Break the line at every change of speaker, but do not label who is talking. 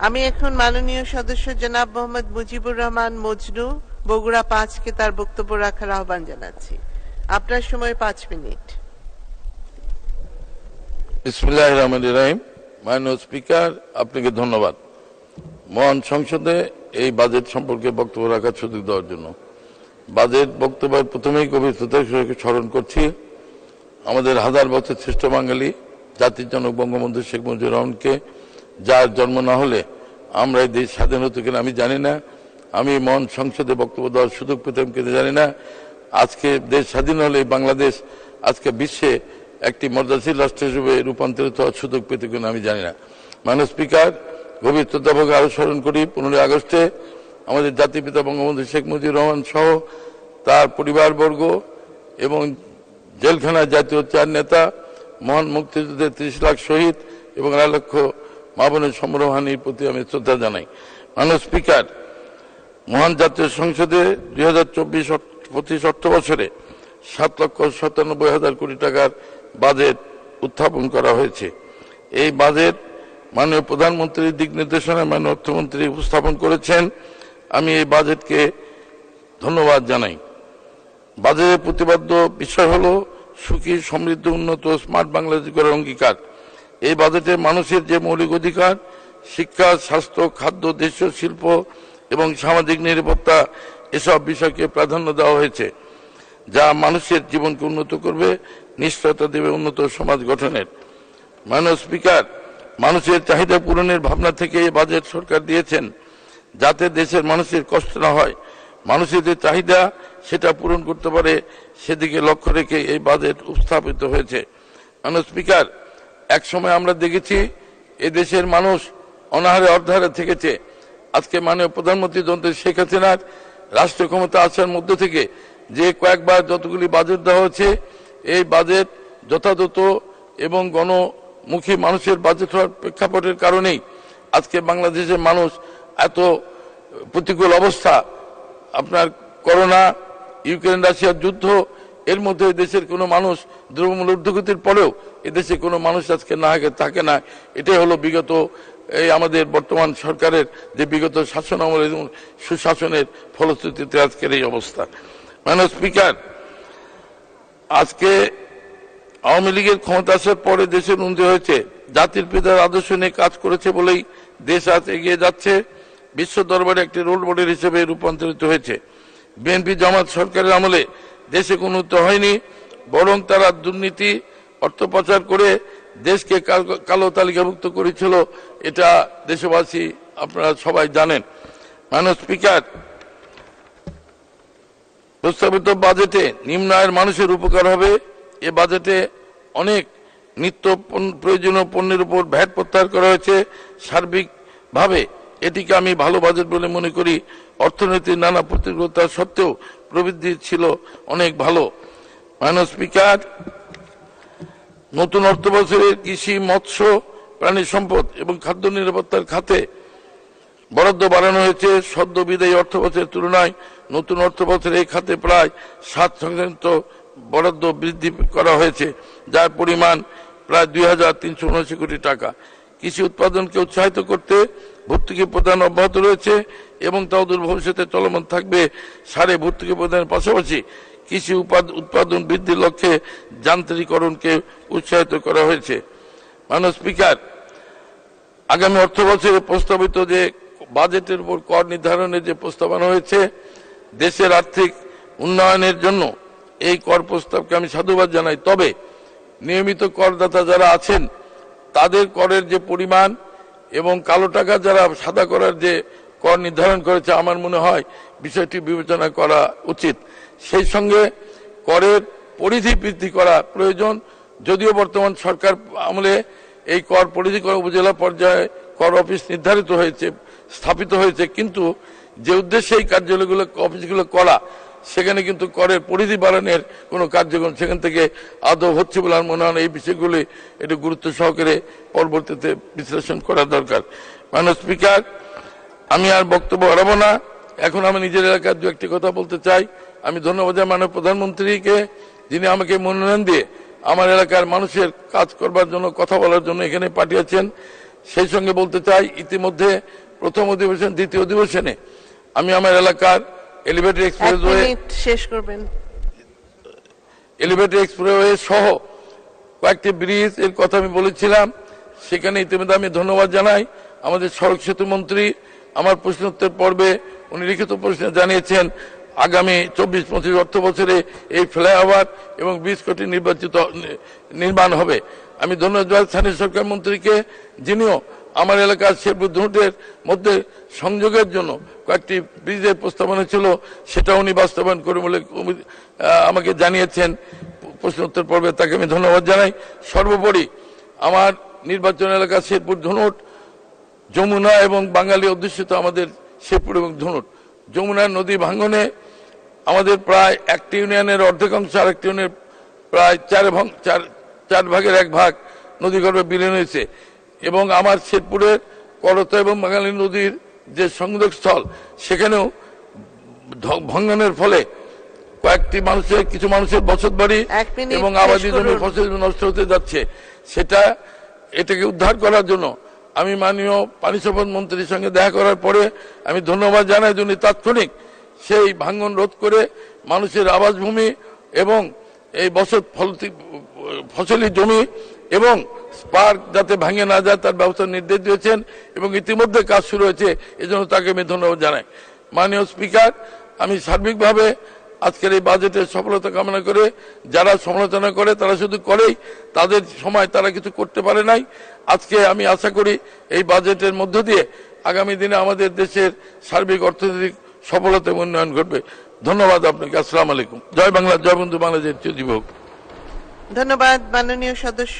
আমি এখন মাননীয় সদস্য জনাব মোহাম্মদ মুজিবুর রহমান মজনু বগুড়া 5 কে তার বক্তব্য রাখার আহ্বান জানাচ্ছি। আপনার সময় 5 মিনিট।
বিসমিল্লাহির রহমানির রহিম। মাননীয় স্পিকার, আপনাকে ধন্যবাদ মহান সংসদে এই বাজেট সম্পর্কে বক্তব্য রাখার সুযোগ দেওয়ার জন্য। বাজেট বক্তব্যের প্রথমেই গভীর শ্রদ্ধার সঙ্গে স্মরণ করছি আমাদের হাজার বছর শ্রেষ্ঠ বাঙালি জাতির জনক বঙ্গবন্ধু শেখ মুজিবুর রহমানকে, যার জন্ম না হলে আমরা এই দেশ স্বাধীন হতে কিনা আমি জানি না। আমি মহান সংসদে বক্তব্য দেওয়ার সুযোগ পেতাম কিনা জানি না। আজকে দেশ স্বাধীন হলে বাংলাদেশ আজকে বিশ্বে একটি মর্যাদাশীল রাষ্ট্র হিসেবে রূপান্তরিত হওয়ার সুযোগ পেত কিনা আমি জানি না। মাননীয় স্পিকার, গভীর শ্রদ্ধাভোগে আরো স্মরণ করি 15 আগস্টে আমাদের জাতির পিতা বঙ্গবন্ধু শেখ মুজিবুর রহমান সহ তার পরিবারবর্গ এবং জেলখানায় জাতীয় 4 নেতা, মহান মুক্তিযুদ্ধের 30 লাখ শহীদ এবং 1.5 লক্ষ মা বোনের সম্মানহানির প্রতি আমি শ্রদ্ধা জানাই। মাননীয় স্পিকার, মহান জাতীয় সংসদে 2024-25 অর্থ বছরে 7,97,000 কোটি টাকার বাজেট উত্থাপন করা হয়েছে। এই বাজেট মাননীয় প্রধানমন্ত্রীর দিক নির্দেশনায় মাননীয় অর্থমন্ত্রী উপস্থাপন করেছেন। আমি এই বাজেটকে ধন্যবাদ জানাই। বাজেটের প্রতিপাদ্য বিষয় হলো সুখী, সমৃদ্ধ, উন্নত, স্মার্ট বাংলাদেশ গড়ার অঙ্গীকার। এই বাজেটে মানুষের যে মৌলিক অধিকার শিক্ষা, স্বাস্থ্য, খাদ্য, দেশীয় শিল্প এবং সামাজিক নিরাপত্তা, এসব বিষয়কে প্রাধান্য দেওয়া হয়েছে, যা মানুষের জীবনকে উন্নত করবে, নিশ্চয়তা দেবে উন্নত সমাজ গঠনের। মাননীয় স্পিকার, মানুষের চাহিদা পূরণের ভাবনা থেকে এই বাজেট সরকার দিয়েছেন, যাতে দেশের মানুষের কষ্ট না হয়, মানুষের যে চাহিদা সেটা পূরণ করতে পারে, সেদিকে লক্ষ্য রেখে এই বাজেট উপস্থাপিত হয়েছে। মাননীয় স্পিকার, এক সময় আমরা দেখেছি এদেশের মানুষ অনাহারে অর্ধাহারে থেকেছে। আজকে মাননীয় প্রধানমন্ত্রী জনতা শেখ হাসিনার রাষ্ট্রীয় ক্ষমতা আসার মধ্য থেকে যে কয়েকবার যতগুলি বাজেট দেওয়া হয়েছে, এই বাজেট যথাযথ এবং গণমুখী মানুষের বাজেট হওয়ার প্রেক্ষাপটের কারণেই আজকে বাংলাদেশের মানুষ এত প্রতিকূল অবস্থা, আপনার করোনা, ইউক্রেন রাশিয়ার যুদ্ধ, এর মধ্যে দেশের কোনো মানুষ দ্রব্যমূল্য ঊর্ধ্বগতির পরেও এদেশে কোনো মানুষ আজকে না থাকে না। এটাই হলো বিগত এই আমাদের বর্তমান সরকারের যে বিগত শাসন আমল এবং সুশাসনের ফলশ্রুতিতে আজকের এই অবস্থা। মাননীয় স্পিকার, আজকে আওয়ামী লীগের ক্ষমতা আসার পরে দেশের উন্নতি হয়েছে, জাতির পিতার আদর্শ নিয়ে কাজ করেছে বলেই দেশ আজ এগিয়ে যাচ্ছে, বিশ্ব দরবারে একটি রোল মডেল হিসেবে রূপান্তরিত হয়েছে। বিএনপি জামাত সরকারের আমলে দেশে কোনো উন্নতি হয়নি, বরং তারা দুর্নীতি, অর্থ পাচার করে দেশকে কালো তালিকাভুক্ত করেছিল। এটা দেশবাসী আপনারা সবাই জানেন। মাননীয় স্পিকার, প্রস্তাবিত বাজেটে নিম্ন আয়ের মানুষের উপকার হবে। এ বাজেটে অনেক নিত্য প্রয়োজনীয় পণ্যের উপর ভ্যাট প্রত্যাহার করা হয়েছে। সার্বিকভাবে এটিকে আমি ভালো বাজেট বলে মনে করি। অর্থনীতির নানা প্রতিকূলতা সত্ত্বেও প্রবৃদ্ধি ছিল অনেক ভালো। মাননীয় স্পিকার, নতুন অর্থ বছরে কৃষি, মৎস্য, প্রাণী সম্পদ এবং খাদ্য নিরাপত্তার খাতে বরাদ্দ বাড়ানো হয়েছে। সদ্য বিদায়ী অর্থ বছরের তুলনায় নতুন অর্থ বছরে এই খাতে প্রায় 7% বরাদ্দ বৃদ্ধি করা হয়েছে, যার পরিমাণ প্রায় 2,379 কোটি টাকা। কৃষি উৎপাদনকে উৎসাহিত করতে ভর্তুকি প্রদান অব্যাহত রয়েছে এবং তা অদূর ভবিষ্যতে চলমান থাকবে। সারে ভর্তুকি প্রদানের পাশাপাশি কৃষি উৎপাদন বৃদ্ধির লক্ষ্যে যান্ত্রিকরণকে উৎসাহিত করা হয়েছে। মাননীয় স্পিকার, আগামী অর্থ বছরে প্রস্তাবিত যে বাজেটের উপর কর নির্ধারণের যে প্রস্তাবনা হয়েছে, দেশের আর্থিক উন্নয়নের জন্য এই কর প্রস্তাবকে আমি সাধুবাদ জানাই। তবে নিয়মিত করদাতা যারা আছেন তাদের করের যে পরিমাণ এবং কালো টাকা যারা সাদা করার যে কর নির্ধারণ করেছে, আমার মনে হয় বিষয়টি বিবেচনা করা উচিত। সেই সঙ্গে করের পরিধি বৃদ্ধি করা প্রয়োজন। যদিও বর্তমান সরকার আমলে এই কর পরিধি করা উপজেলা পর্যায়ে কর অফিস নির্ধারিত হয়েছে, স্থাপিত হয়েছে, কিন্তু যে উদ্দেশ্যে এই কার্যালয়গুলো অফিসগুলো করা, সেখানে কিন্তু করের পরিধি বাড়ানোর কোনো কার্যক্রম সেখান থেকে আদৌ হচ্ছে বলে আমার মনে হয়। এই বিষয়গুলি একটু গুরুত্ব সহকারে পরবর্তীতে বিশ্লেষণ করা দরকার। মাননীয় স্পিকার, আমি আর বক্তব্য বাড়াবো না। এখন আমি নিজের এলাকার দু একটি কথা বলতে চাই। আমি ধন্যবাদ জানাই মাননীয় প্রধানমন্ত্রীকে, যিনি আমাকে মনোনয়ন দিয়ে আমার এলাকার মানুষের কাজ করবার জন্য, কথা বলার জন্য এখানে পাঠিয়েছেন। সেই সঙ্গে বলতে চাই, ইতিমধ্যে প্রথম অধিবেশন, দ্বিতীয় অধিবেশনে আমি আমার এলাকার এলিভেটেড এক্সপ্রেসওয়ে
শেষ করবেন।
এলিভেটেড এক্সপ্রেসওয়ে সহ কয়েকটি ব্রিজ এর কথা আমি বলেছিলাম। সেখানে ইতিমধ্যে আমি ধন্যবাদ জানাই আমাদের সড়ক সেতু মন্ত্রী। আমার প্রশ্নোত্তর পর্বে উনি লিখিত প্রশ্নে জানিয়েছেন আগামী 24-25 অর্থ বছরে এই ফ্লাইওভার এবং 20 কোটি নির্মাণ হবে। আমি ধন্যবাদ স্থানীয় সরকার মন্ত্রীকে, যিনিও আমার এলাকার শেরপুর ধুনটের মধ্যে সংযোগের জন্য কয়েকটি ব্রিজের প্রস্তাবনা ছিল, সেটা উনি বাস্তবায়ন করে বলে আমাকে জানিয়েছেন প্রশ্নোত্তর পর্বে, তাকে আমি ধন্যবাদ জানাই। সর্বোপরি আমার নির্বাচন এলাকা শেরপুর ধুনট, যমুনা এবং বাঙালি অধ্যুষিত আমাদের শেরপুর এবং ধুনট। যমুনা নদী ভাঙ্গনে আমাদের প্রায় একটি ইউনিয়নের অর্ধেকাংশ আরেকটি ইউনিয়নের প্রায় 4 ভাগের 1 ভাগ নদীগর্ভে বিলীন হয়েছে এবং আমার শেরপুরের করতা এবং বাঙালি নদীর যে সংযোগ স্থল, সেখানেও ভাঙ্গনের ফলে কয়েকটি মানুষের, কিছু মানুষের বসত বাড়ি এবং আবাদি জমি ফসল নষ্ট হতে যাচ্ছে। এটাকে উদ্ধার করার জন্য আমি মাননীয় পানি সম্পদ মন্ত্রীর সঙ্গে দেখা করার পরে আমি ধন্যবাদ জানাই, যিনি তাৎক্ষণিক সেই ভাঙ্গন রোধ করে মানুষের আবাসভূমি এবং এই ফসলি জমি এবং পার্ক যাতে ভাঙে না যায় তার ব্যবস্থা নির্দেশ দিয়েছেন এবং ইতিমধ্যে কাজ শুরু হয়েছে। এজন্য তাকে আমি ধন্যবাদ জানাই। মাননীয় স্পিকার, আমি সার্বিকভাবে আজকের এই বাজেটের সফলতা কামনা করে, যারা সমালোচনা করে তারা শুধু করেই, তাদের সময় তারা কিছু করতে পারে নাই। আজকে আমি আশা করি এই বাজেটের মধ্য দিয়ে আগামী দিনে আমাদের দেশের সার্বিক অর্থনৈতিক সফলতা এবং উন্নয়ন ঘটবে। ধন্যবাদ আপনাকে। আসসালামু আলাইকুম। জয় বাংলা, জয় বন্ধু বাংলাদেশ। চিরজীবী হোক।
ধন্যবাদ মাননীয় সদস্য।